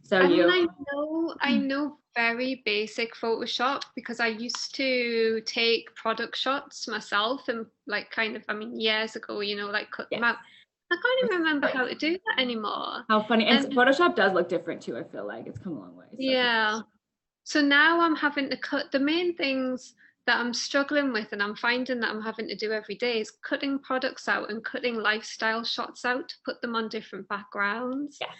So I mean, you, I know very basic Photoshop because I used to take product shots myself and like kind of, I mean, years ago, like cut them yes. out. I can't even remember how to do that anymore. How funny. And And Photoshop does look different too, I feel like. It's come a long way. So yeah, so now I'm having to cut the main things that I'm struggling with and I'm finding that I'm having to do every day is cutting products out and cutting lifestyle shots out to put them on different backgrounds. yes.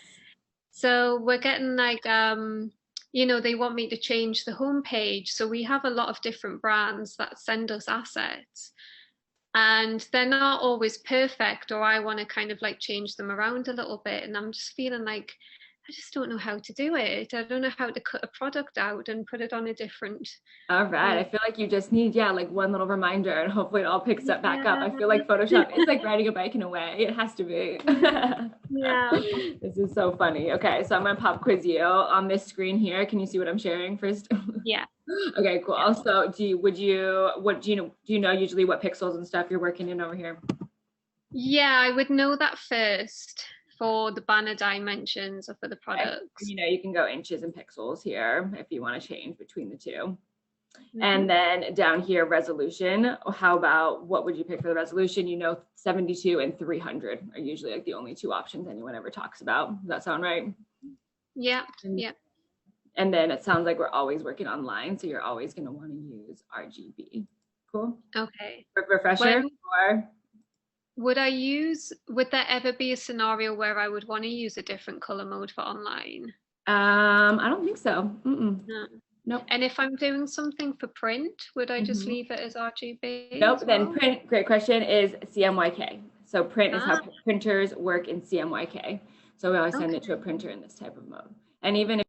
So we're getting like they want me to change the homepage. So we have a lot of different brands that send us assets and they're not always perfect, or I want to kind of like change them around a little bit. And I'm just feeling like I just don't know how to do it. I don't know how to cut a product out and put it on a different, All right. you I feel like you just need, yeah, like one little reminder and hopefully it all picks up back up. I feel yeah. like Photoshop is like riding a bike in a way. It has to be. Yeah. This is so funny. Okay, so I'm gonna pop quiz you on this screen here. Can you see what I'm sharing first? Yeah. Okay, Yeah. cool. So do you know usually what pixels and stuff you're working in over here? Yeah, I would know that first for the banner dimensions or for the Okay. products. You can go inches and pixels here if you want to change between the two. Hmm. And then down here, resolution. How about what would you pick for the resolution? 72 and 300 are usually like the only two options anyone ever talks about. Does that sound right? Yeah. And, Yeah. and then it sounds like we're always working online, so you're always going to want to use RGB. Cool. Okay. Refresher When or would there ever be a scenario where I would want to use a different color mode for online? I don't think so. No. Nope. And if I'm doing something for print, would I just Mhm. leave it as RGB Nope. as Then well? print, great question, is CMYK. So print is how Ah, printers work in CMYK. So we always send it to a okay. printer in this type of mode. And even if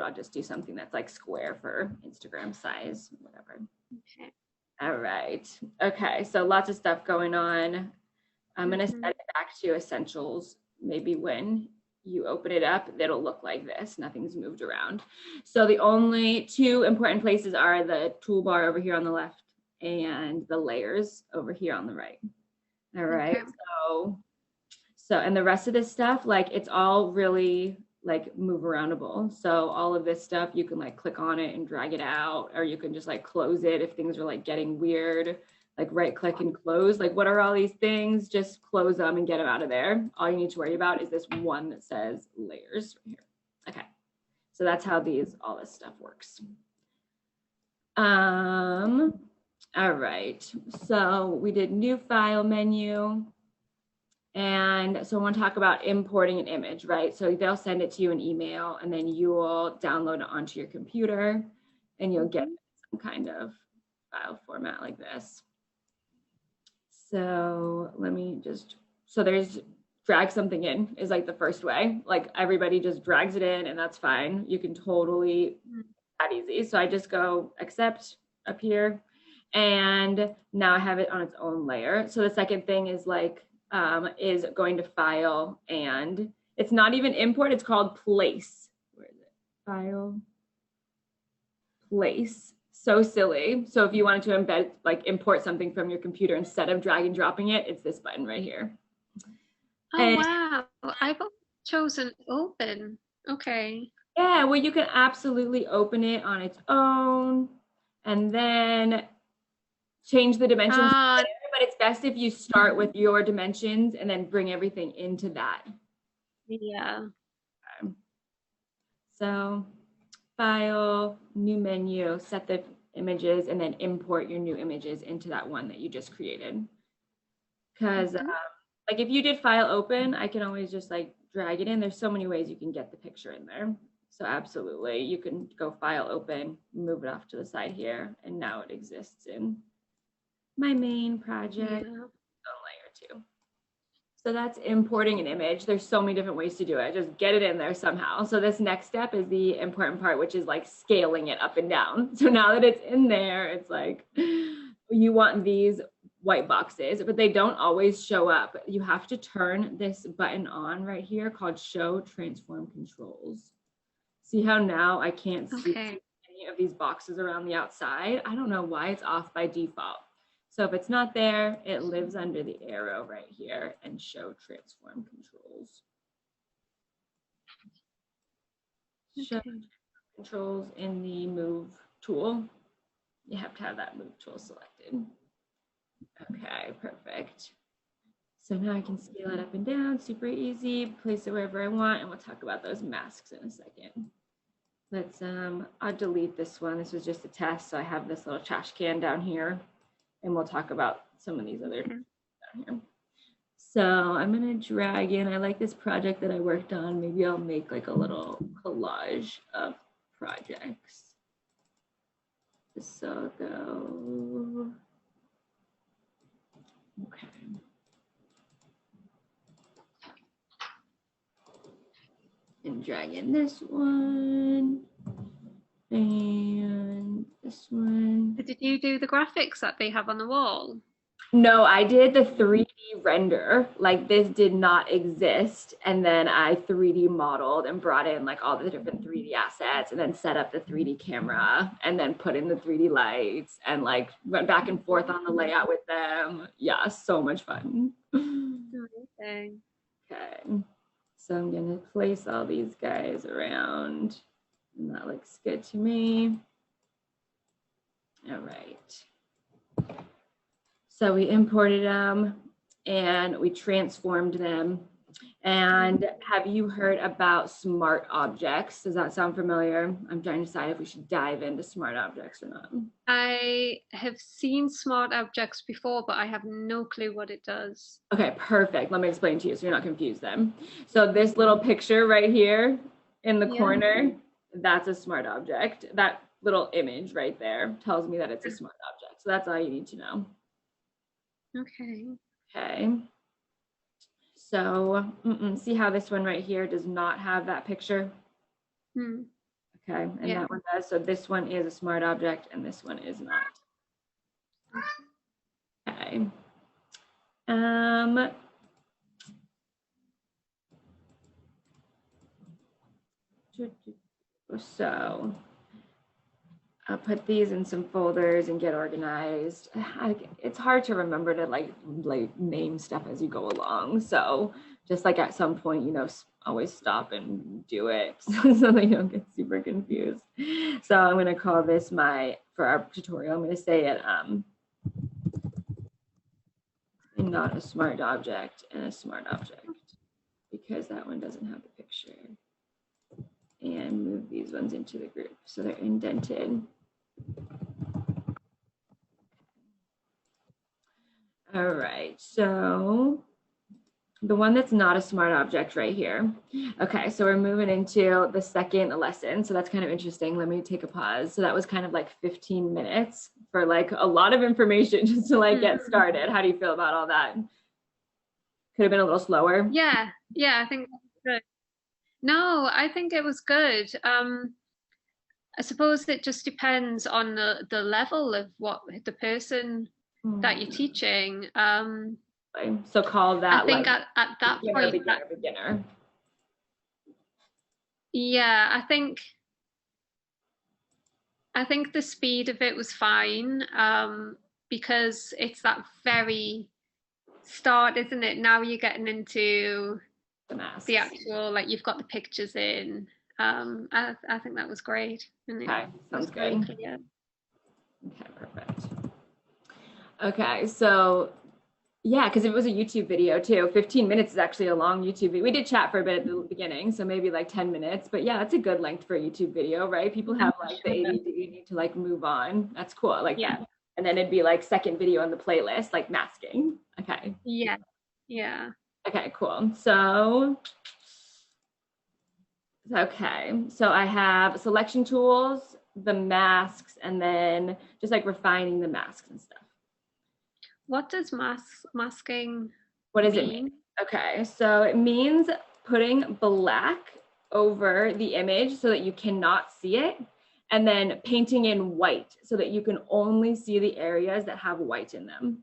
I'll just do something that's like square for Instagram size, whatever. Okay. All right. Okay. So lots of stuff going on. I'm going to set Hmm. it back to essentials. Maybe when you open it up, it'll look like this. Nothing's moved around. So the only two important places are the toolbar over here on the left and the layers over here on the right. All right. Okay. And the rest of this stuff, like it's all really like move aroundable. So all of this stuff, you can like click on it and drag it out, or you can just like close it if things are like getting weird, like right click and close. Like what are all these things? Just close them and get them out of there. All you need to worry about is this one that says layers right here. Okay. So that's how all this stuff works. All right. So we did new file menu. And so I want to talk about importing an image, right? So they'll send it to you an email and then you will download it onto your computer and you'll get some kind of file format like this. So there's drag something in is like the first way. Like everybody just drags it in and that's fine. You can totally that easy. So I just go accept up here and now I have it on its own layer. So the second thing is is going to file and it's not even import, it's called place. Where is it? File, place. So silly. So if you wanted to embed, like import something from your computer instead of drag and dropping it, it's this button right here. Oh And wow. I've chosen open. Okay. yeah, well, you can absolutely open it on its own and then change the dimensions Ah, later, but it's best if you start with your dimensions and then bring everything into that. yeah. Okay. So file, new menu, set the images, and then import your new images into that one that you just created. Because like if you did file open, I can always just like drag it in. There's so many ways you can get the picture in there. So absolutely, you can go file open, move it off to the side here, and now it exists in my main project Yeah. on layer 2. So that's importing an image. There's so many different ways to do it. Just get it in there somehow. So this next step is the important part, which is like scaling it up and down. So now that it's in there, it's like you want these white boxes, but they don't always show up. You have to turn this button on right here called Show Transform Controls. See how now I can't see any of these boxes around the outside? I don't know why it's off by default. So if it's not there, it lives under the arrow right here and Show Transform Controls. Show controls in the Move tool. You have to have that Move tool selected. Okay, perfect. So now I can scale it up and down, super easy, place it wherever I want, and we'll talk about those masks in a second. Let's, I'll delete this one. This was just a test, so I have this little trash can down here, and we'll talk about some of these other down here. So I'm gonna drag in, I like this project that I worked on. Maybe I'll make like a little collage of projects. So I'll go, okay. And drag in this one and this one. Did you do the graphics that they have on the wall? No, I did the 3D render. Like this did not exist. And then I 3D modeled and brought in like all the different 3D assets and then set up the 3D camera and then put in the 3D lights and like went back and forth on the layout with them. Yeah, so much fun. Amazing. Okay. So I'm gonna place all these guys around and that looks good to me. All right. So we imported them and we transformed them. And have you heard about smart objects? Does that sound familiar? I'm trying to decide if we should dive into smart objects or not. I have seen smart objects before, but I have no clue what it does. Okay, perfect. Let me explain to you so you're not confused then. So this little picture right here in the corner, that's a smart object. That little image right there tells me that it's a smart object. So that's all you need to know. Okay. Okay. So see how this one right here does not have that picture? Okay, and that one does. So this one is a smart object and this one is not. Okay. So I'll put these in some folders and get organized. It's hard to remember to like name stuff as you go along. So just like at some point, you know, always stop and do it so that you don't get super confused. So I'm going to call this for our tutorial, I'm going to say it not a smart object and a smart object because that one doesn't have the picture. And move these ones into the group so they're indented. All right, so the one that's not a smart object right here. Okay, so we're moving into the second lesson. So that's kind of interesting. Let me take a pause. So that was kind of like 15 minutes for like a lot of information just to like get started. How do you feel about all that? Could have been a little slower. Yeah, I think that's good. No, I think it was good. I suppose it just depends on the level of what the person that you're teaching. So call that I think like at that point, beginner. Yeah, I think the speed of it was fine because it's that very start, isn't it? Now you're getting into the actual, like you've got the pictures in. I think that was great. Okay, sounds good. Yeah. Okay, perfect. Okay, so yeah, because it was a YouTube video too. 15 minutes is actually a long YouTube video. We did chat for a bit at the beginning, so maybe like 10 minutes. But yeah, that's a good length for a YouTube video, right? People have like the ADD, need to like move on. That's cool. Like yeah. And then it'd be like second video on the playlist, like masking. Okay. Yeah. Yeah. Okay, cool. So okay, so I have selection tools, the masks, and then just like refining the masks and stuff. What does masking What does it mean? Okay, so it means putting black over the image so that you cannot see it, and then painting in white so that you can only see the areas that have white in them.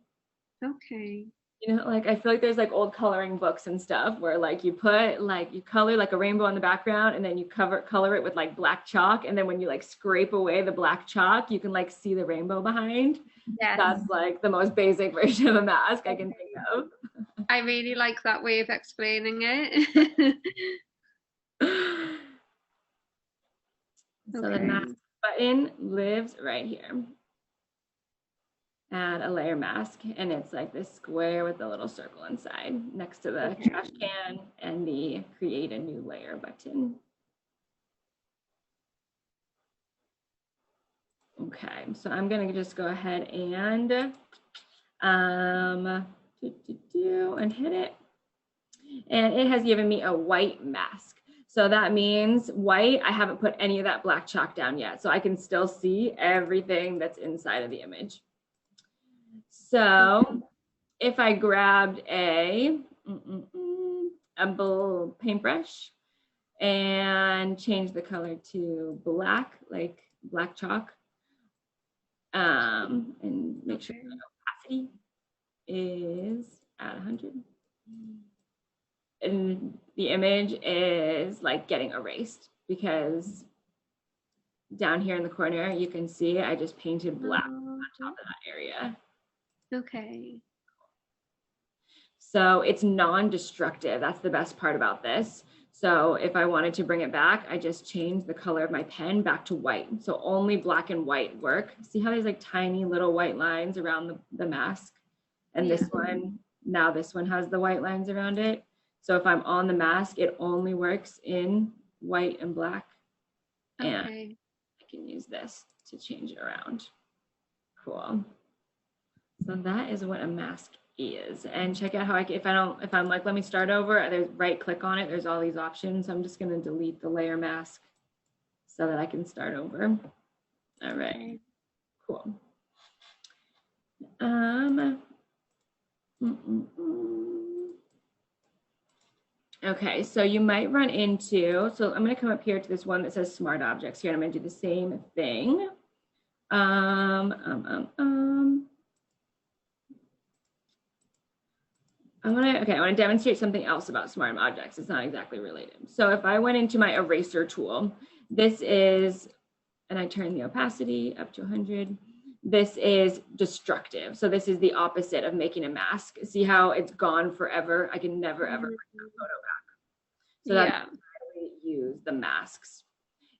Okay. You know, like I feel like there's like old coloring books and stuff where like you put like you color like a rainbow on the background and then you color it with like black chalk, and then when you like scrape away the black chalk you can like see the rainbow behind. Yes. That's like the most basic version of a mask I can think of. I really like that way of explaining it. So the mask Okay. button lives right here. Add a layer mask, and it's like this square with a little circle inside next to the Okay. trash can and the create a new layer button. Okay, so I'm gonna just go ahead and and hit it. And it has given me a white mask. So that means white, I haven't put any of that black chalk down yet. So I can still see everything that's inside of the image. So if I grabbed a paintbrush and change the color to black, like black chalk, and make sure the opacity is at 100. And the image is like getting erased because down here in the corner, you can see I just painted black on top of that area. Okay. So it's non-destructive. That's the best part about this. So if I wanted to bring it back, I just change the color of my pen back to white. So only black and white work. See how there's like tiny little white lines around the mask? And this one, now this one has the white lines around it. So if I'm on the mask, it only works in white and black. And I can use this to change it around. Cool. So that is what a mask is. And check out how if I'm like, let me start over, there's right click on it, there's all these options. So I'm just going to delete the layer mask so that I can start over. All right, cool. Okay, so you might run into, so I'm going to come up here to this one that says smart objects here, and I'm going to do the same thing. I want to demonstrate something else about smart objects. It's not exactly related. So if I went into my eraser tool, this is, and I turn the opacity up to 100. This is destructive. So this is the opposite of making a mask. See how it's gone forever? I can never ever bring that photo back. So that's how we use the masks.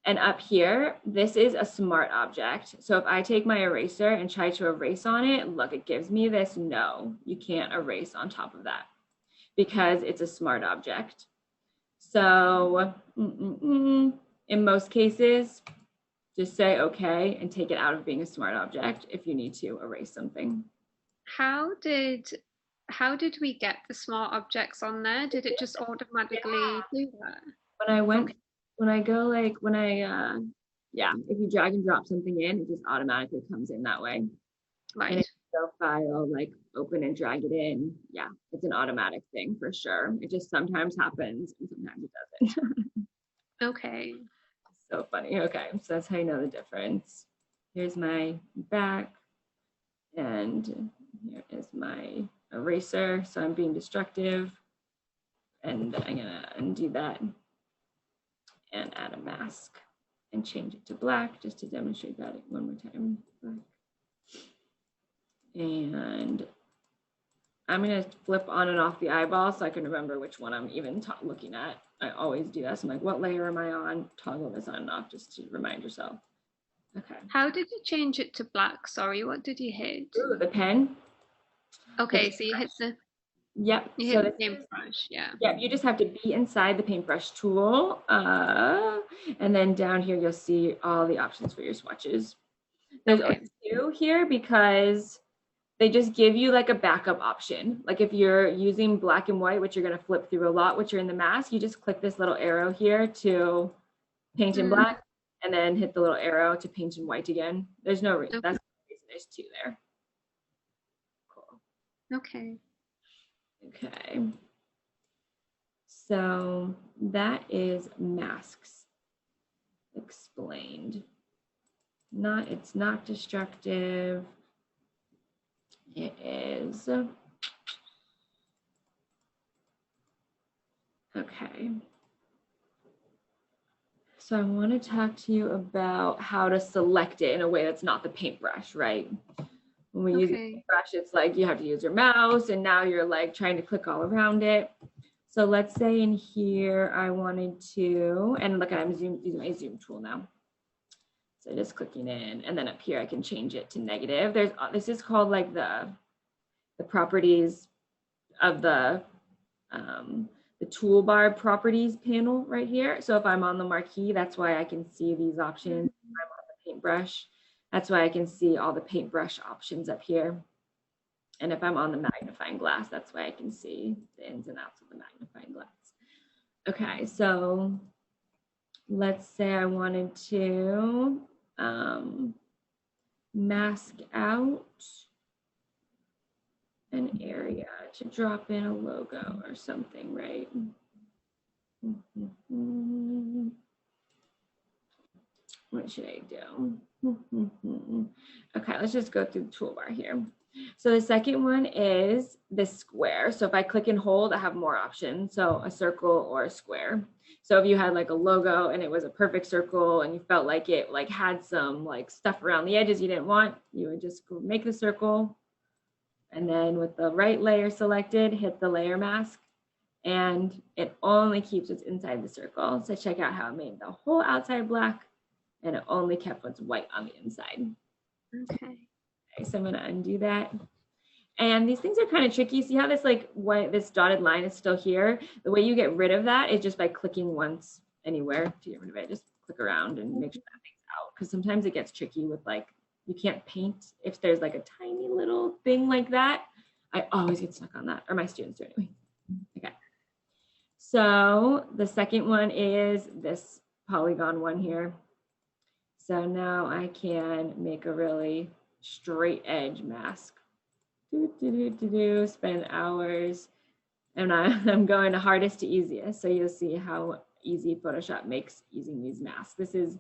And up here, this is a smart object. So if I take my eraser and try to erase on it, look, it gives me this no, you can't erase on top of that because it's a smart object. So in most cases, just say okay and take it out of being a smart object if you need to erase something. How did we get the smart objects on there? Did it just automatically do that? When I went, when I go like, when I, yeah, if you drag and drop something in, it just automatically comes in that way. Right. And if you go file, like open and drag it in, yeah, it's an automatic thing for sure. It just sometimes happens and sometimes it doesn't. Okay. So funny. Okay, so that's how you know the difference. Here's my back, and here is my eraser. So I'm being destructive, and I'm gonna undo that and add a mask and change it to black just to demonstrate that one more time. Black. And I'm gonna flip on and off the eyeball so I can remember which one I'm even looking at. I always do that. So I'm like, what layer am I on? Toggle this on and off just to remind yourself. Okay. How did you change it to black? Sorry, what did you hit? Ooh, the pen. Okay, so you hit the paintbrush, yeah. Yep, you just have to be inside the paintbrush tool. And then down here, you'll see all the options for your swatches. There's only two here because they just give you like a backup option. Like if you're using black and white, which you're gonna flip through a lot, which you're in the mask, you just click this little arrow here to paint in black and then hit the little arrow to paint in white again. There's no reason, that's the reason there's two there. Cool. Okay. Okay. So that is masks explained. It's not destructive. It is. Okay. So I want to talk to you about how to select it in a way that's not the paintbrush, right? When we use the paintbrush, it's like you have to use your mouse and now you're like trying to click all around it. So let's say in here, I wanted to, and look, I'm using my zoom tool now. So just clicking in, and then up here, I can change it to negative. This is called like the properties of the toolbar properties panel right here. So if I'm on the marquee, that's why I can see these options. If I'm on the paintbrush, that's why I can see all the paintbrush options up here. And if I'm on the magnifying glass, that's why I can see the ins and outs of the magnifying glass. Okay, so let's say I wanted to mask out an area to drop in a logo or something, right? What should I do? Okay, let's just go through the toolbar here. So the second one is the square. So if I click and hold, I have more options. So a circle or a square. So if you had like a logo and it was a perfect circle and you felt like it like had some like stuff around the edges you didn't want, you would just go make the circle. And then with the right layer selected, hit the layer mask and it only keeps what's inside the circle. So check out how it made the whole outside black and it only kept what's white on the inside. Okay, so I'm gonna undo that. And these things are kind of tricky. See how this like this dotted line is still here? The way you get rid of that is just by clicking once anywhere to get rid of it. Just click around and make sure that thing's out. Because sometimes it gets tricky with like, you can't paint if there's like a tiny little thing like that. I always get stuck on that, or my students do anyway. Okay. So the second one is this polygon one here. So now I can make a really straight edge mask. Spend hours. And I'm going to hardest to easiest. So you'll see how easy Photoshop makes using these masks. This is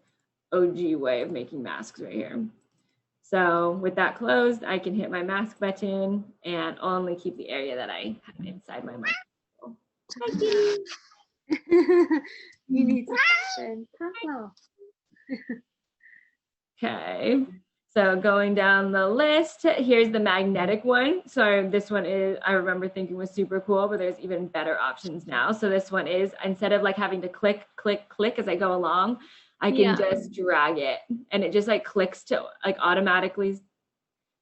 OG way of making masks right here. So with that closed, I can hit my mask button and only keep the area that I have inside my mask. You need to fashion. Okay, so going down the list, here's the magnetic one. So this one is, I remember thinking was super cool, but there's even better options now. So this one is, instead of like having to click, click, click as I go along, I can just drag it and it just like clicks to like automatically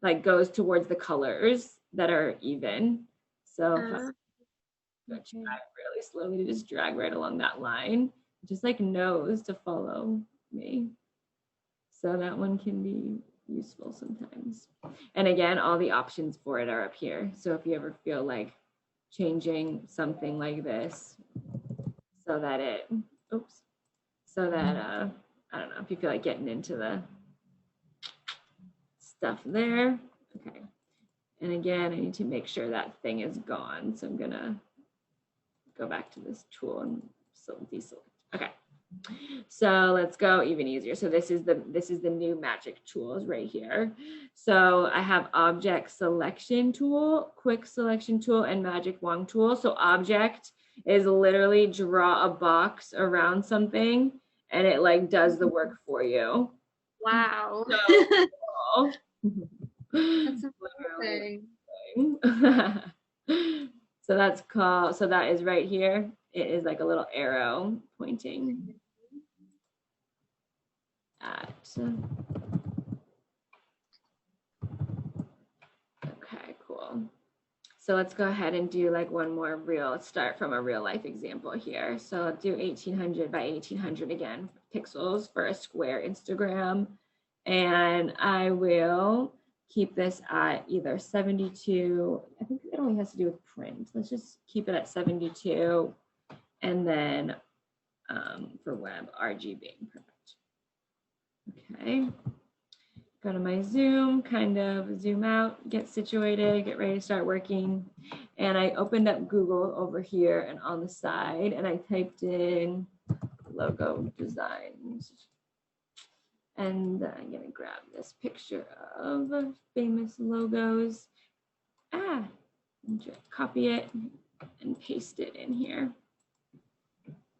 like goes towards the colors that are even. So try really slowly to just drag right along that line, it just like knows to follow me. So that one can be useful sometimes. And again, all the options for it are up here. So if you ever feel like changing something like this so that it, so that, I don't know, if you feel like getting into the stuff there. Okay. And again, I need to make sure that thing is gone. So I'm gonna go back to this tool and deselect. Okay. So let's go even easier. So this is the new magic tools right here. So I have object selection tool, quick selection tool, and magic wand tool. So object is literally draw a box around something and it like does the work for you. Wow. So cool. That's amazing. So that's called, so that is right here. It is like a little arrow pointing at. Okay, cool. So let's go ahead and do like one more let's start from a real life example here. So I'll do 1800 by 1800 again, pixels for a square Instagram. And I will keep this at either 72, I think it only has to do with print. Let's just keep it at 72. And then for web, RGB, perfect. Okay. go to my Zoom, kind of zoom out, get situated, get ready to start working. And I opened up Google over here and on the side, and I typed in logo designs. And I'm gonna grab this picture of famous logos. Copy it and paste it in here.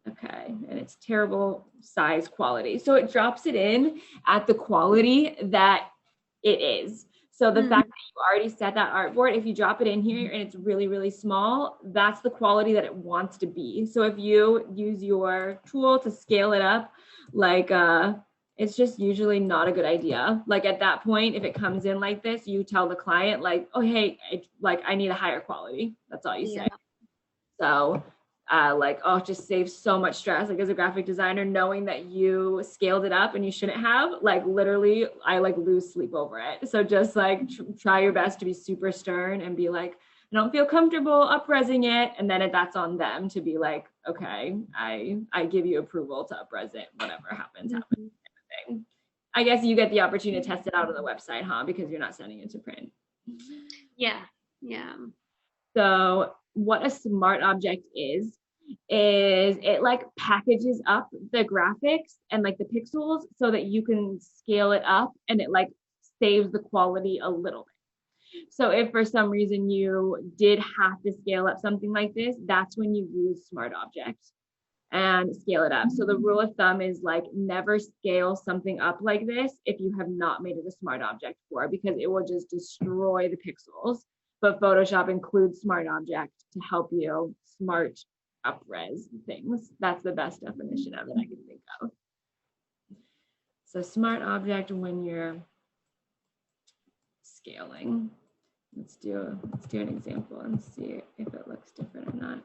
Okay, and it's terrible size quality. So it drops it in at the quality that it is. So the fact that you already set that artboard, if you drop it in here and it's really, really small, that's the quality that it wants to be. So if you use your tool to scale it up, like it's just usually not a good idea. Like at that point, if it comes in like this, you tell the client like, oh, hey, I need a higher quality. That's all you say. So like, oh, it just saves so much stress. Like as a graphic designer, knowing that you scaled it up and you shouldn't have, like literally, I like lose sleep over it. So just like try your best to be super stern and be like, I don't feel comfortable up-resing it. And then that's on them to be like, okay, I give you approval to up-res it, whatever happens. I guess you get the opportunity to test it out on the website, huh? Because you're not sending it to print. Yeah, yeah. So what a smart object is it like packages up the graphics and like the pixels so that you can scale it up and it like saves the quality a little bit. So if for some reason you did have to scale up something like this, that's when you use smart objects and scale it up. So the rule of thumb is like never scale something up like this if you have not made it a smart object before, because it will just destroy the pixels. But Photoshop includes smart object to help you smart up-res things. That's the best definition of it I can think of. So smart object when you're scaling. Let's do an example and see if it looks different or not.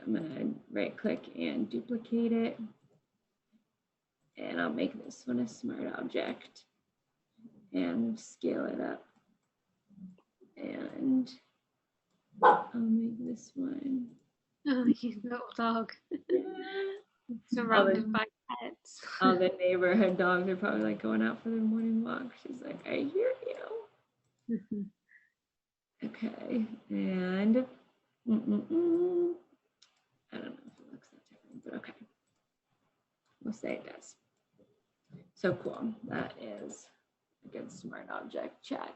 I'm gonna right click and duplicate it. And I'll make this one a smart object and scale it up. And I'll make this one. Oh, you little dog. Surrounded by pets. All the neighborhood dogs are probably like going out for their morning walk. She's like, I hear you. Okay, and I don't know if it looks that different, but okay. We'll say it does. So cool. That is a good smart object chat.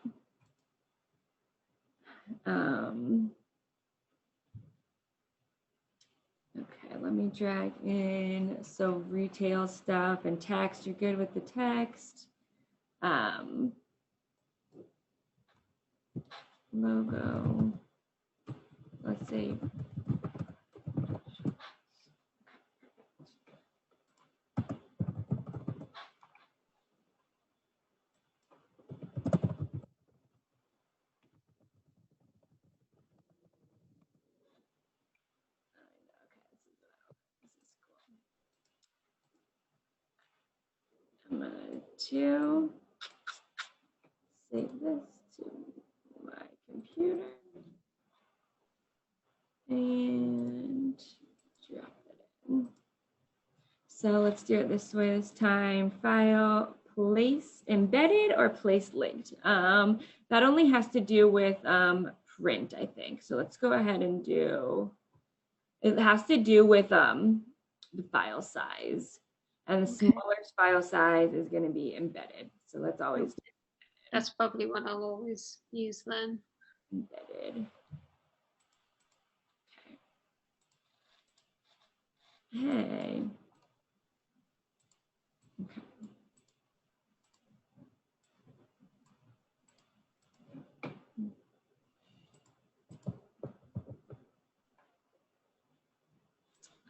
Okay, let me drag in. So retail stuff and text. You're good with the text. Logo. Let's see. I'm going to save this to my computer and drop it in. So let's do it this way this time. File, place embedded or place linked. That only has to do with print, I think. So let's go ahead and do, it has to do with the file size. And the smaller file size is going to be embedded. So let's always do That's probably what I'll always use then. Embedded. Okay. Hey. Okay.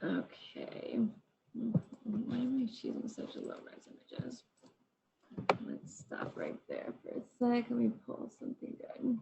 Okay. Why am I choosing such a low res images? Let's stop right there for a sec. Let me pull something good.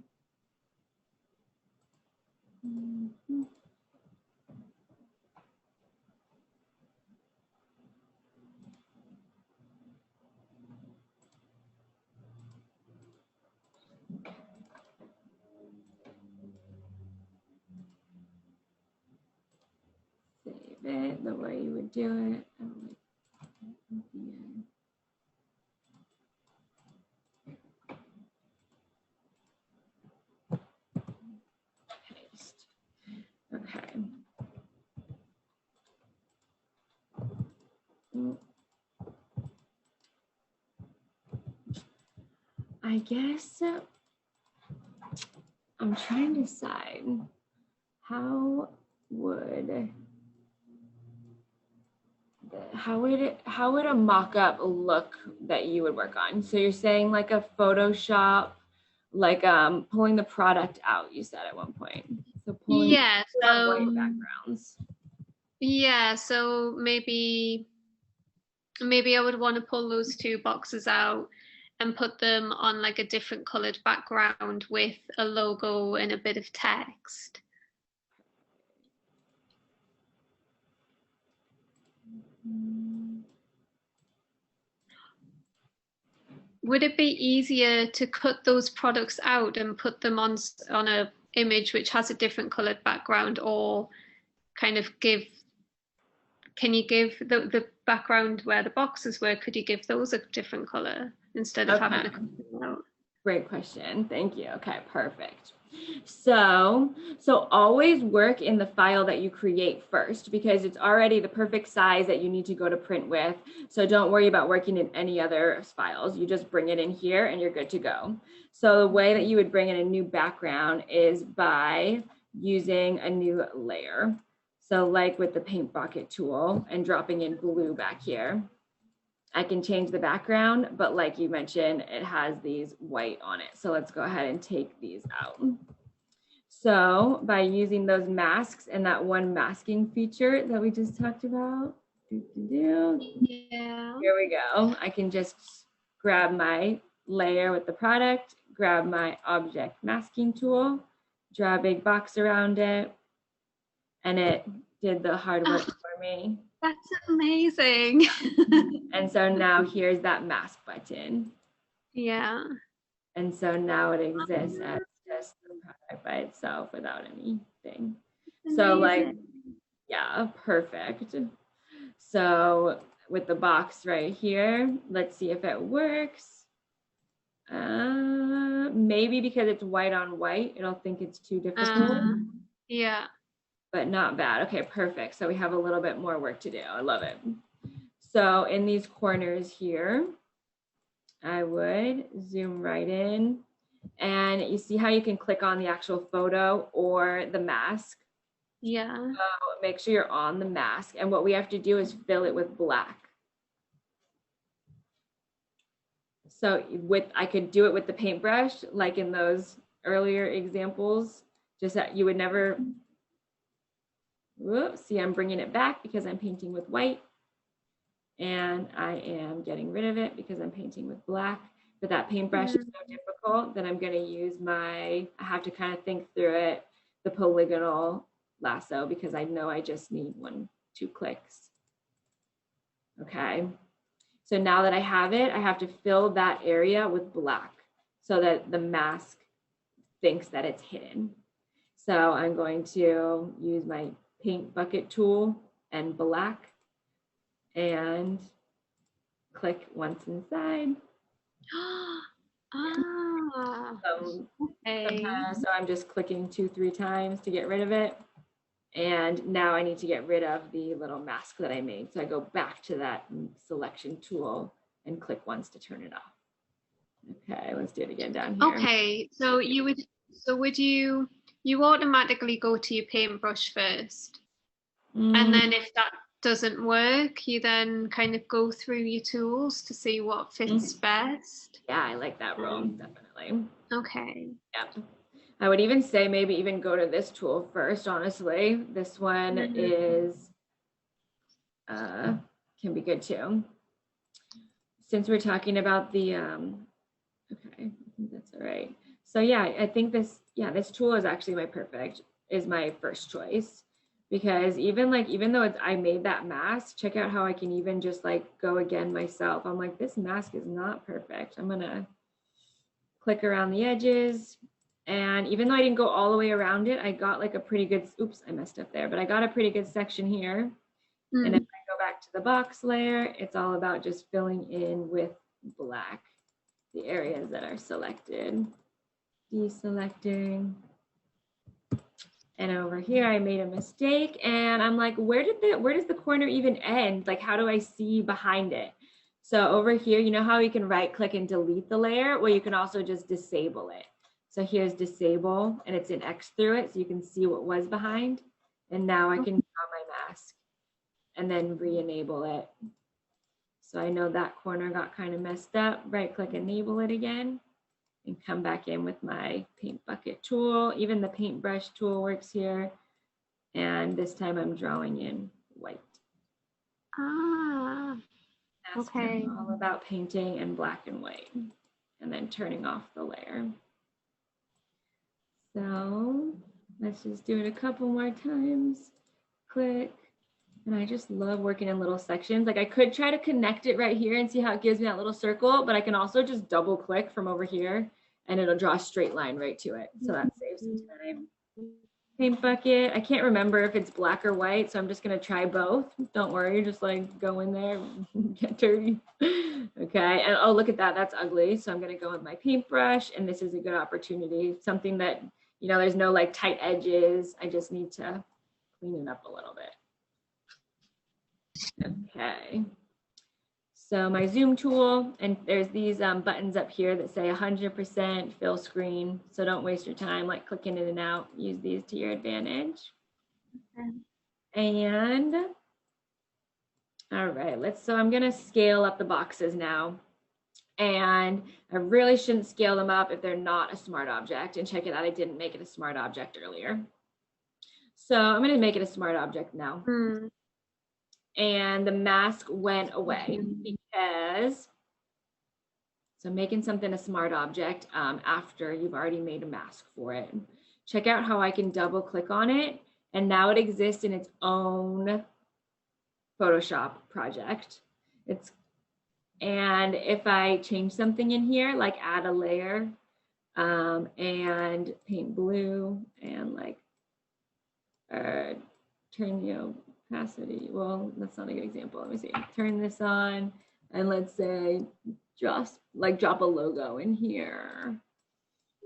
Save it the way you would do it. Paste. Okay. I guess I'm trying to decide how would a mock-up look that you would work on? So you're saying like a Photoshop, like pulling the product out, you said at one point. So pulling Yes. white backgrounds. Yeah, so maybe I would want to pull those two boxes out and put them on like a different colored background with a logo and a bit of text. Would it be easier to cut those products out and put them on a image which has a different colored background, or kind of can you give the background where the boxes were, could you give those a different color instead of having to cut them out? Great question. Thank you. Okay, perfect. So always work in the file that you create first, because it's already the perfect size that you need to go to print with. So don't worry about working in any other files. You just bring it in here and you're good to go. So the way that you would bring in a new background is by using a new layer. So like with the paint bucket tool and dropping in blue back here. I can change the background, but like you mentioned, it has these white on it. So let's go ahead and take these out. So by using those masks and that one masking feature that we just talked about, yeah, here we go. I can just grab my layer with the product, grab my object masking tool, draw a big box around it, and it did the hard work for me. That's amazing. And so now here's that mask button. Yeah. And so now it exists as just the product by itself without anything. Amazing. So like, yeah, perfect. So with the box right here, let's see if it works. Maybe because it's white on white, it'll think it's too difficult. Yeah. But not bad. Okay, perfect. So we have a little bit more work to do. I love it. So in these corners here, I would zoom right in, and you see how you can click on the actual photo or the mask. Yeah. So make sure you're on the mask, and what we have to do is fill it with black. So I could do it with the paintbrush, like in those earlier examples, just that you would never, whoops, see I'm bringing it back because I'm painting with white. And I am getting rid of it because I'm painting with black. But that paintbrush is so difficult that I'm going to use I have to kind of think through it, the polygonal lasso, because I know I just need 1-2 clicks. Okay. So now that I have it, I have to fill that area with black so that the mask thinks that it's hidden. So I'm going to use my paint bucket tool and black and click once inside. Okay. So I'm just clicking 2-3 times to get rid of it. And now I need to get rid of the little mask that I made. So I go back to that selection tool and click once to turn it off. Okay, let's do it again down here. Okay, so would you automatically go to your paintbrush first? And then if that doesn't work, you then kind of go through your tools to see what fits best? Yeah, I like that rule, definitely. Okay. Yeah. I would even say maybe even go to this tool first, honestly. This one is, can be good too. Since we're talking about the, okay, I think that's all right. So yeah, I think this tool is actually my first choice, because even though I made that mask, check out how I can even just like go again myself. I'm like, this mask is not perfect. I'm gonna click around the edges. And even though I didn't go all the way around it, I got like a pretty good, oops, I messed up there, but I got a pretty good section here. And if I go back to the box layer, it's all about just filling in with black the areas that are selected. Deselecting. And over here, I made a mistake, and I'm like, where does the corner even end? Like, how do I see behind it? So over here, you know how you can right click and delete the layer? Well, you can also just disable it. So here's disable, and it's an X through it, so you can see what was behind. And now I can draw my mask and then re-enable it. So I know that corner got kind of messed up. Right click, enable it again, and come back in with my paint bucket tool. Even the paintbrush tool works here. And this time I'm drawing in white. Ah, That's okay. all about painting in black and white, and then turning off the layer. So let's just do it a couple more times. Click. And I just love working in little sections. Like I could try to connect it right here and see how it gives me that little circle, but I can also just double click from over here and it'll draw a straight line right to it. So that saves some time. Paint bucket. I can't remember if it's black or white, so I'm just gonna try both. Don't worry, just like go in there, get dirty. Okay, and oh, look at that, that's ugly. So I'm gonna go with my paintbrush, and this is a good opportunity. Something that, you know, there's no like tight edges. I just need to clean it up a little bit. Okay. So my zoom tool, and there's these buttons up here that say 100% fill screen. So don't waste your time like clicking in and out. Use these to your advantage. Okay. And all right, so I'm gonna scale up the boxes now. And I really shouldn't scale them up if they're not a smart object. And check it out, I didn't make it a smart object earlier. So I'm gonna make it a smart object now. And the mask went away because, so making something a smart object after you've already made a mask for it. Check out how I can double click on it, and now it exists in its own Photoshop project. And if I change something in here, like add a layer and paint blue and like turn, you know, opacity. Well, that's not a good example. Let me see. Turn this on, and let's say just like drop a logo in here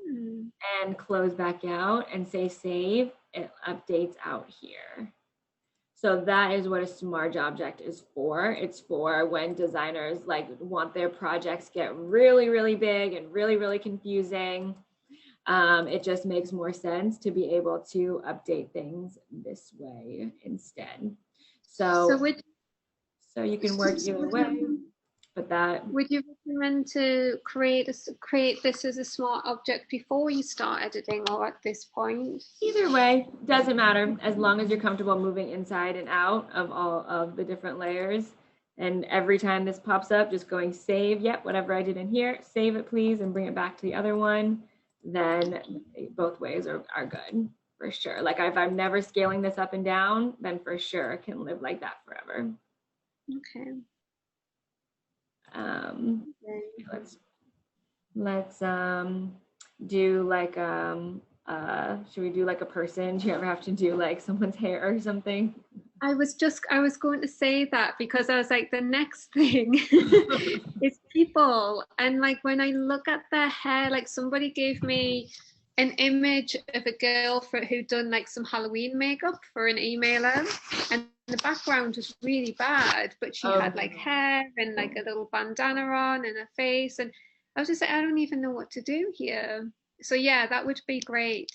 and close back out and say save. It updates out here. So that is what a smart object is for. It's for when designers like want their projects get really, really big and really, really confusing. It just makes more sense to be able to update things this way instead. So you can work either way, but that. Would you recommend to create this as a smart object before you start editing or at this point? Either way, doesn't matter, as long as you're comfortable moving inside and out of all of the different layers. And every time this pops up, just going save, yep, whatever I did in here, save it please, and bring it back to the other one. Then both ways are good for sure. Like if I'm never scaling this up and down, then for sure it can live like that forever. Okay. Let's do like should we do like a person? Do you ever have to do like someone's hair or something? I was going to say that because I was like, the next thing is people. And like when I look at their hair, like somebody gave me an image of a girl who'd done like some Halloween makeup for an emailer, and the background was really bad, but she had like hair and like a little bandana on and a face, and I was just like, I don't even know what to do here. So yeah, that would be great.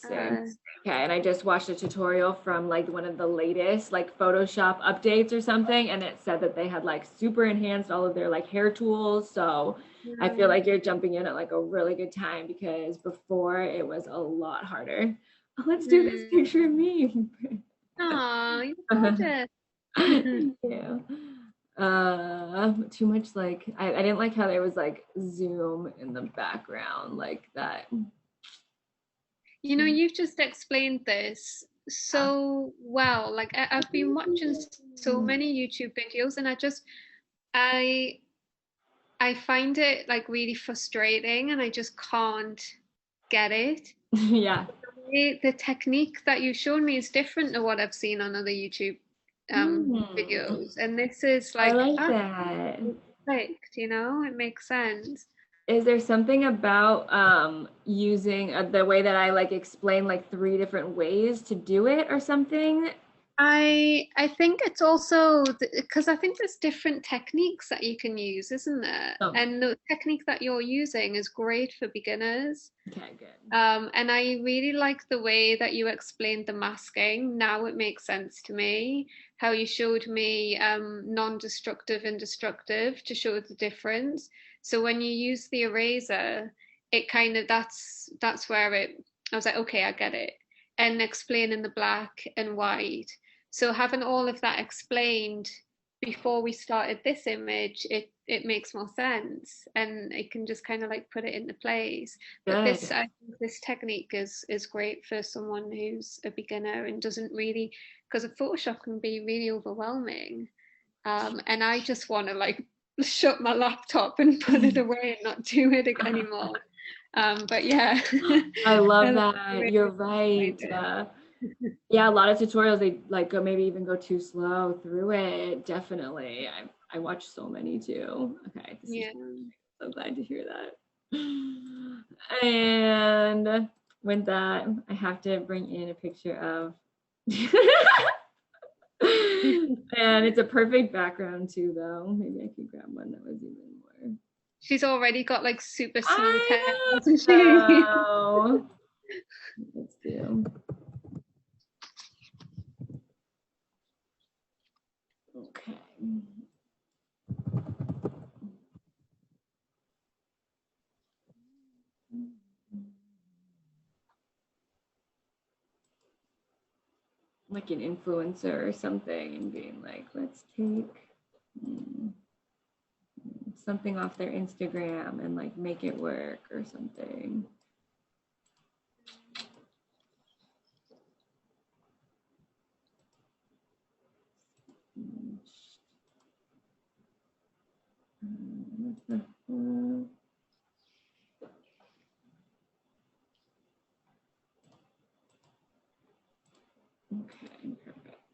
Okay, and I just watched a tutorial from like one of the latest like Photoshop updates or something, and it said that they had like super enhanced all of their like hair tools. So I feel like you're jumping in at like a really good time, because before it was a lot harder. Oh, let's do this picture of me. Oh, you gorgeous. Yeah. Too much like I didn't like how there was like zoom in the background like that. You know, you've just explained this so well. Like I've been watching so many YouTube videos, and I find it like really frustrating, and I just can't get it. Yeah. The technique that you showed me is different to what I've seen on other YouTube videos, and this is I like like that. clicked, it makes sense. Is there something about using the way that I like explain like 3 different ways to do it or something? I think it's also because I think there's different techniques that you can use, isn't there? Oh, And the technique that you're using is great for beginners. okay, good. And I really like the way that you explained the masking. Now it makes sense to me how you showed me non-destructive and destructive to show the difference. So when you use the eraser, it kind of that's where I was like, okay, I get it. And explaining the black and white. So having all of that explained before we started this image, it makes more sense, and it can just kind of like put it into place. But Good. I think this technique is great for someone who's a beginner and doesn't really, because a Photoshop can be really overwhelming. And I just want to like shut my laptop and put it away and not do it anymore. But yeah, I I love love the that. way You're you right. explained it. Yeah, a lot of tutorials they like go maybe even go too slow through it. Definitely. I watch so many too. Okay, this is Yeah. so glad to hear that. And with that, I have to bring in a picture of and it's a perfect background too though. Maybe I could grab one that was even more. She's already got like super smooth hair, I hasn't she? know. Let's do. Okay. Like an influencer or something and being like, let's take something off their Instagram and like make it work or something. Okay, perfect.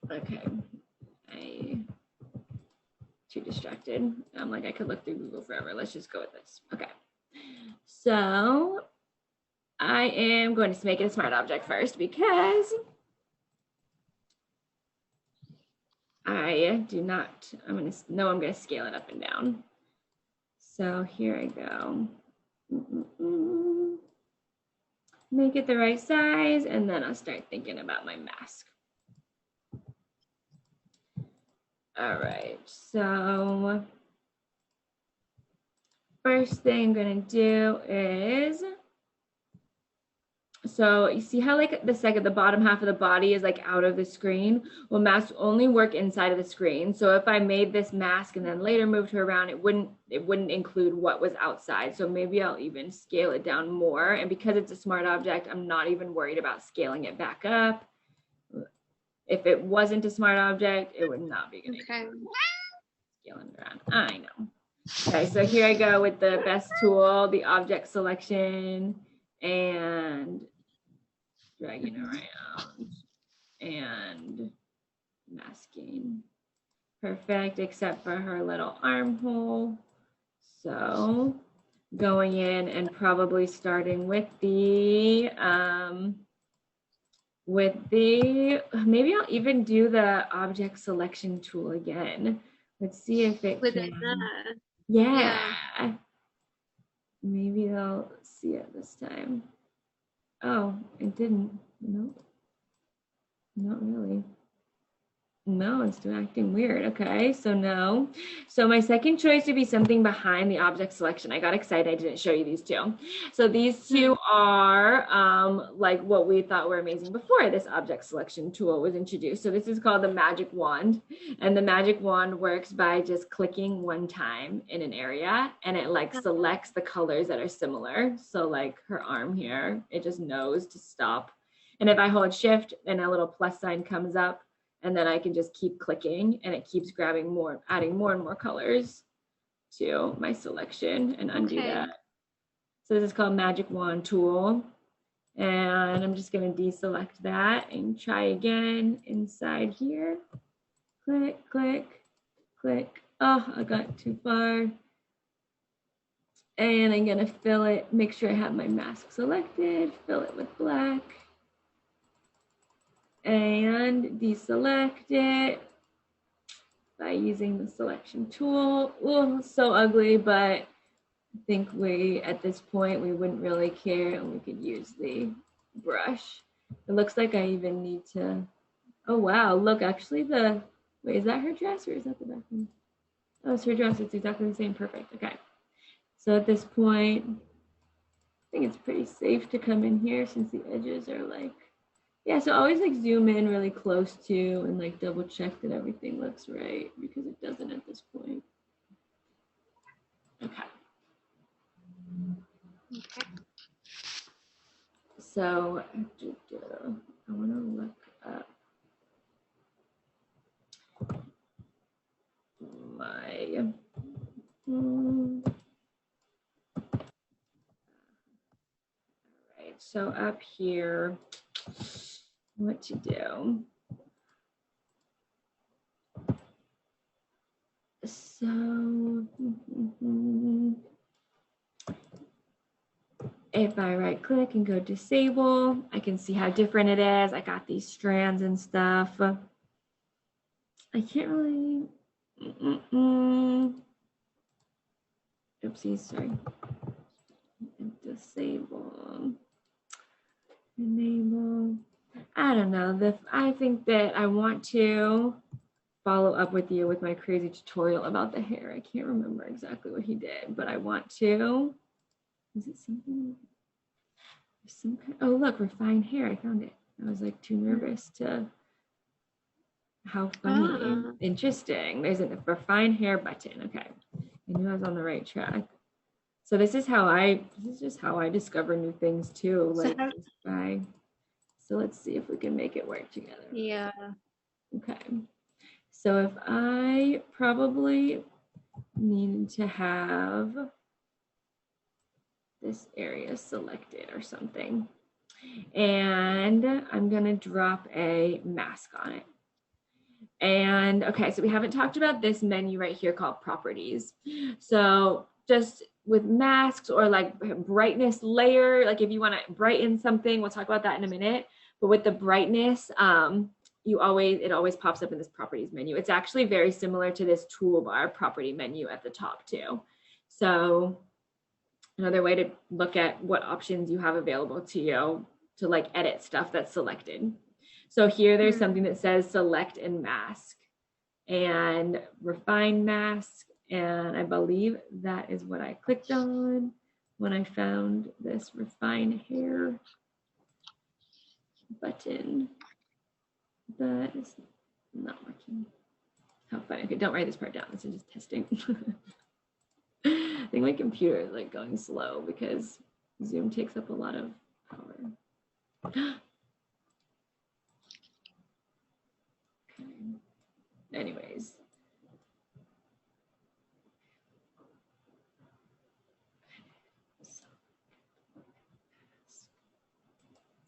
Okay, I too distracted. I'm like, I could look through Google forever. Let's just go with this. Okay. So I am going to make it a smart object first because I do not, I'm going to scale it up and down. So here I go. Make it the right size, and then I'll start thinking about my mask. All right, so first thing I'm gonna do is, so you see how like the bottom half of the body is like out of the screen? Well, masks only work inside of the screen. So if I made this mask and then later moved her around, it wouldn't include what was outside. So maybe I'll even scale it down more. And because it's a smart object, I'm not even worried about scaling it back up. If it wasn't a smart object, it would not be gonna scaling around. I know. Okay, so here I go with the best tool, the object selection, and dragging around and masking. Perfect, except for her little armhole. So going in and probably starting with the maybe I'll even do the object selection tool again. Let's see if it Within can. there. Yeah. Yeah. Maybe they'll see it this time. Oh, it didn't. Nope. Not really. No, it's still acting weird. Okay, so no. So my second choice would be something behind the object selection. I got excited. I didn't show you these two. So these two are like what we thought were amazing before this object selection tool was introduced. So this is called the magic wand. And the magic wand works by just clicking one time in an area and it like selects the colors that are similar. So like her arm here, it just knows to stop. And if I hold shift and a little plus sign comes up, and then I can just keep clicking and it keeps grabbing more, adding more and more colors to my selection and undo Okay. that. So this is called Magic Wand Tool. And I'm just going to deselect that and try again inside here. Click, click, click. Oh, I got too far. And I'm going to fill it, make sure I have my mask selected, fill it with black. And deselect it by using the selection tool. Oh, so ugly, but I think we, at this point, we wouldn't really care and we could use the brush. It looks like I even need to, oh wow, look, actually wait, is that her dress or is that the back one? Oh, it's her dress, it's exactly the same, perfect, okay. So at this point, I think it's pretty safe to come in here since the edges are like, yeah, so always like zoom in really close to and like double check that everything looks right because it doesn't at this point. Okay. Okay. So I want to look up my right. So up here, what to do? So if I right click and go disable, I can see how different it is. I got these strands and stuff. I can't really, oopsies, sorry. Disable, enable. I don't know. I think that I want to follow up with you with my crazy tutorial about the hair. I can't remember exactly what he did, but I want to. Is it something? Some kind, oh, look, refine hair. I found it. I was like too nervous to. How funny. Interesting. There's a refine hair button. Okay. I knew I was on the right track. So this is just how I discover new things too. Like so let's see if we can make it work together. Yeah. Okay. So if I probably needed to have this area selected or something, and I'm gonna drop a mask on it. And okay, so we haven't talked about this menu right here called properties. So just with masks or like brightness layer, like if you want to brighten something, we'll talk about that in a minute. But with the brightness, it always pops up in this properties menu. It's actually very similar to this toolbar property menu at the top too. So another way to look at what options you have available to you to like edit stuff that's selected. So here there's something that says select and mask and refine mask. And I believe that is what I clicked on when I found this refine hair button. That is not working. How funny. Okay, don't write this part down. This is just testing. I think my computer is like going slow because Zoom takes up a lot of power. Okay. Anyways.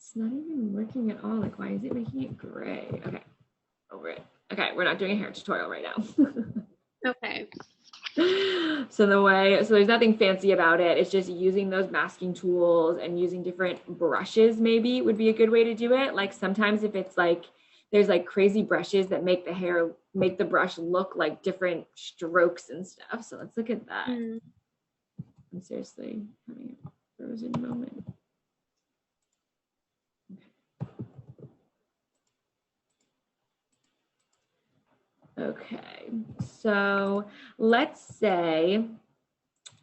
It's not even working at all. Like, why is it making it gray? Okay, over it. Okay, we're not doing a hair tutorial right now. Okay. So there's nothing fancy about it. It's just using those masking tools and using different brushes maybe would be a good way to do it. Like sometimes if it's like, there's like crazy brushes that make the brush look like different strokes and stuff. So let's look at that. I'm seriously having a frozen moment. Okay, so let's say,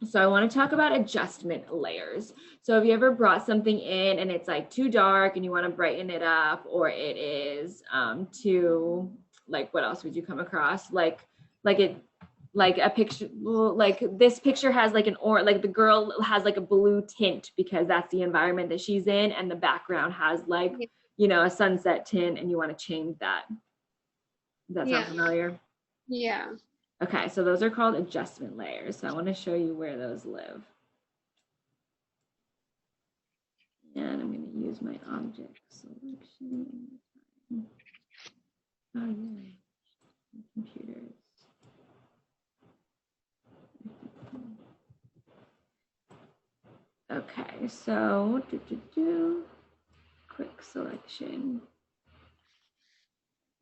so I want to talk about adjustment layers. So have you ever brought something in and it's like too dark and you want to brighten it up, or it is too, like what else would you come across? Like a picture, like this picture has like like the girl has like a blue tint because that's the environment that she's in, and the background has like, you know, a sunset tint, and you want to change that. Does that sound Yeah. familiar? Yeah. Okay, so those are called adjustment layers. So I want to show you where those live. And I'm going to use my object selection. Oh, yeah. Computers. Okay, so quick selection.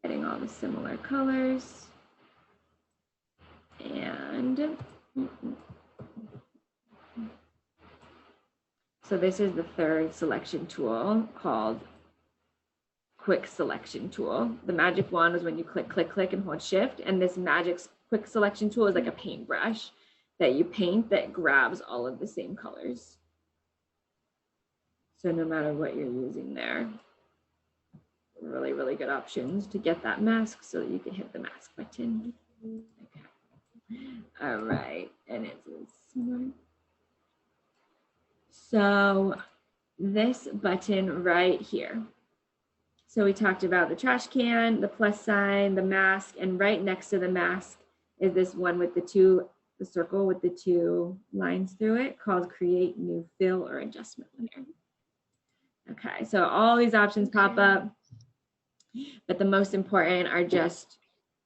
Getting all the similar colors. And so this is the third selection tool called quick selection tool. The magic wand is when you click, click, click and hold shift. And this magic quick selection tool is like a paintbrush that you paint that grabs all of the same colors. So no matter what you're using there, really, really good options to get that mask so that you can hit the mask button. Okay. All right, and it's smart. So this button right here. So we talked about the trash can, the plus sign, the mask, and right next to the mask is this one with the circle with the two lines through it called create new fill or adjustment layer. Okay, so all these options pop up, but the most important are just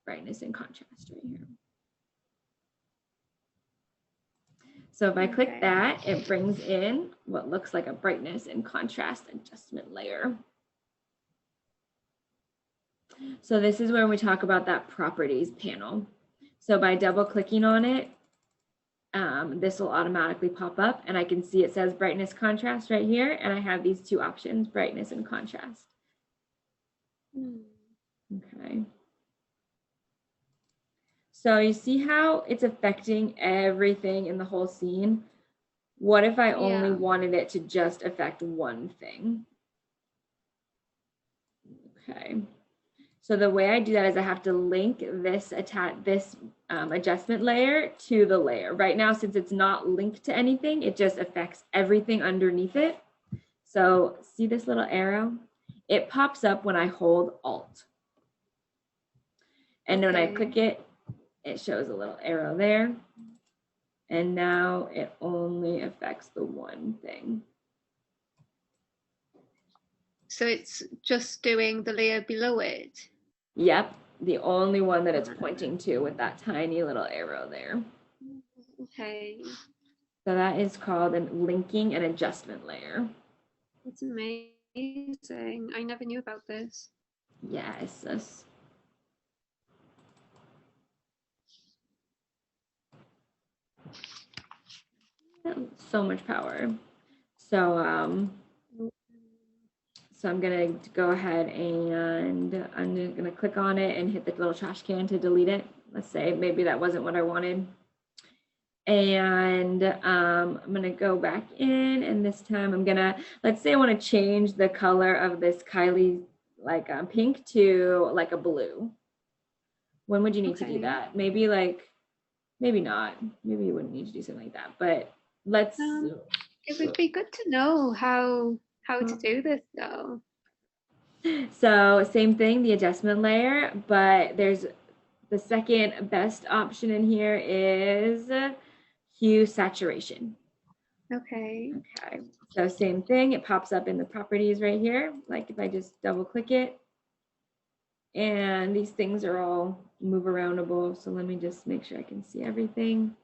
brightness and contrast right here. So if I click that, it brings in what looks like a brightness and contrast adjustment layer. So this is where we talk about that properties panel. So by double clicking on it, this will automatically pop up and I can see it says brightness contrast right here. And I have these two options, brightness and contrast. Okay. So you see how it's affecting everything in the whole scene? What if I only wanted it to just affect one thing? Okay. So the way I do that is I have to link this adjustment layer to the layer. Right now, since it's not linked to anything, it just affects everything underneath it. So see this little arrow? It pops up when I hold Alt. And when I click it, it shows a little arrow there. And now it only affects the one thing. So it's just doing the layer below it? Yep, the only one that it's pointing to with that tiny little arrow there. Okay. So that is called a linking and adjustment layer. That's amazing. I never knew about this. Yes. So much power. So I'm gonna go ahead and I'm gonna click on it and hit the little trash can to delete it. Let's say maybe that wasn't what I wanted. And I'm gonna go back in, and this time I'm gonna, let's say I wanna change the color of this Kylie like pink to like a blue. When would you need to do that? Maybe maybe not. Maybe you wouldn't need to do something like that, but let's. It would be good to know how to do this though. So same thing, the adjustment layer, but there's the second best option in here is hue saturation. Okay. Okay, so same thing, it pops up in the properties right here. Like if I just double click it, and these things are all move aroundable. So let me just make sure I can see everything.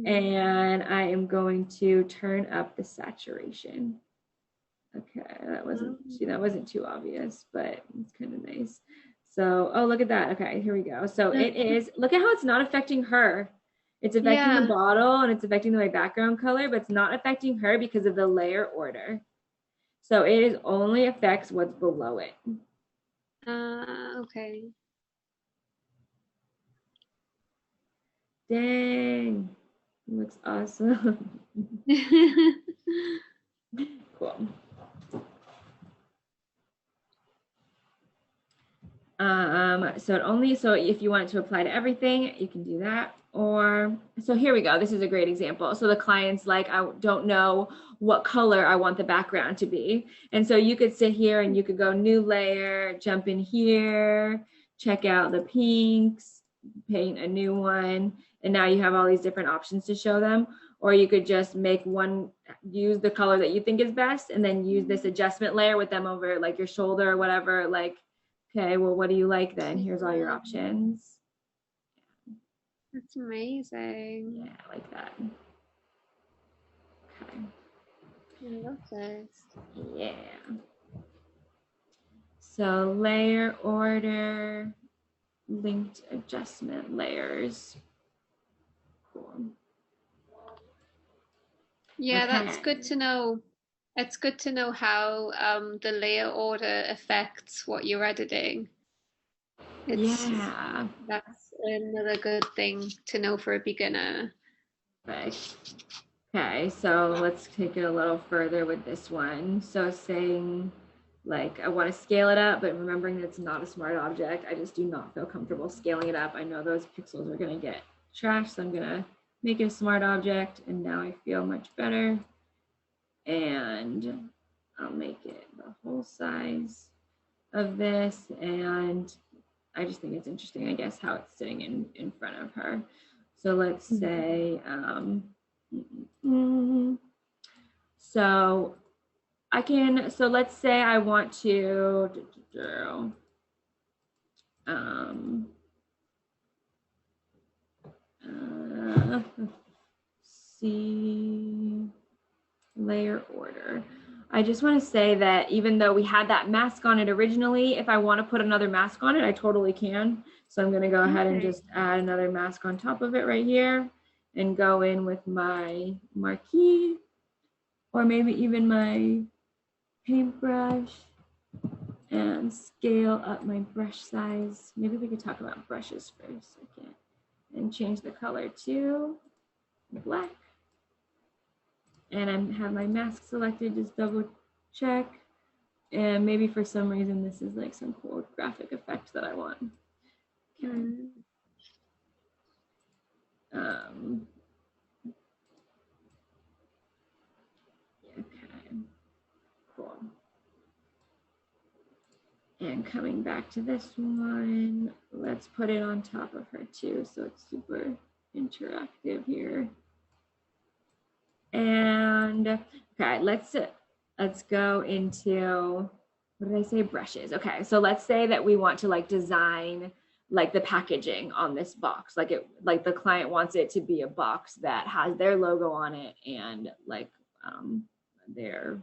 And I am going to turn up the saturation. Okay, that wasn't too obvious, but it's kind of nice. So, oh, look at that. Okay, here we go. So it is, look at how it's not affecting her. It's affecting the bottle and it's affecting my background color, but it's not affecting her because of the layer order. So it is only affects what's below it. Okay. Dang, it looks awesome. Cool. So if you want it to apply to everything, you can do that. Or, so here we go. This is a great example. So the client's like, I don't know what color I want the background to be. And so you could sit here and you could go new layer, jump in here, check out the pinks, paint a new one, and now you have all these different options to show them. Or you could just make one, use the color that you think is best, and then use this adjustment layer with them over like your shoulder or whatever. Like, okay, well, what do you like then? Here's all your options. That's amazing. Yeah, I like that. Okay. I love this. Yeah. So layer order, linked adjustment layers. Cool. Yeah, Okay. that's good to know. It's good to know how the layer order affects what you're editing. Yeah. That's another good thing to know for a beginner. Perfect. Okay, so let's take it a little further with this one. So saying like I want to scale it up, but remembering that it's not a smart object, I just do not feel comfortable scaling it up. I know those pixels are going to get trashed, so I'm going to make it a smart object, and now I feel much better. And I'll make it the whole size of this, and I just think it's interesting, I guess, how it's sitting in front of her. So let's say, so I can, so let's say I want to, see layer order. I just want to say that even though we had that mask on it originally, if I want to put another mask on it, I totally can. So I'm going to go ahead and just add another mask on top of it right here and go in with my marquee or maybe even my paintbrush and scale up my brush size. Maybe we could talk about brushes for a second and change the color to black. And I have my mask selected, just double check. And maybe for some reason, this is like some cool graphic effect that I want. Okay. Okay, cool. And coming back to this one, let's put it on top of her too, so it's super interactive here. And okay, let's go into, what did I say? Brushes. Okay, so let's say that we want to like design like the packaging on this box, like the client wants it to be a box that has their logo on it and like their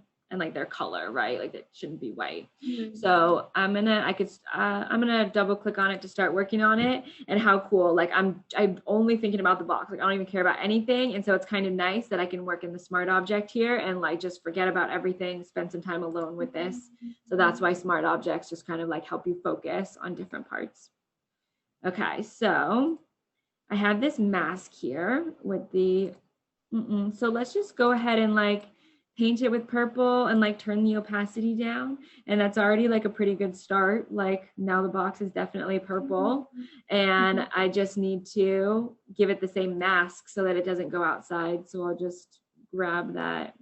color, right? Like it shouldn't be white. So I'm gonna double click on it to start working on it. And how cool, like I'm only thinking about the box, like I don't even care about anything. And so it's kind of nice that I can work in the smart object here and like just forget about everything, spend some time alone with this. So that's why smart objects just kind of like help you focus on different parts. Okay, so I have this mask here with the, so let's just go ahead and like paint it with purple and like turn the opacity down. And that's already like a pretty good start. Like now the box is definitely purple and I just need to give it the same mask so that it doesn't go outside. So I'll just grab that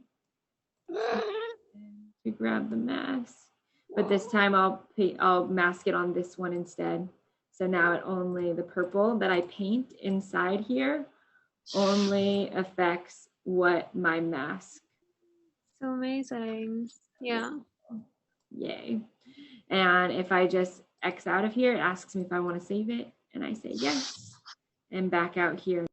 to grab the mask. But this time I'll mask it on this one instead. So now it only, the purple that I paint inside here only affects what my mask. So amazing. Yeah. Yay. And if I just X out of here, it asks me if I want to save it. And I say yes. And back out here.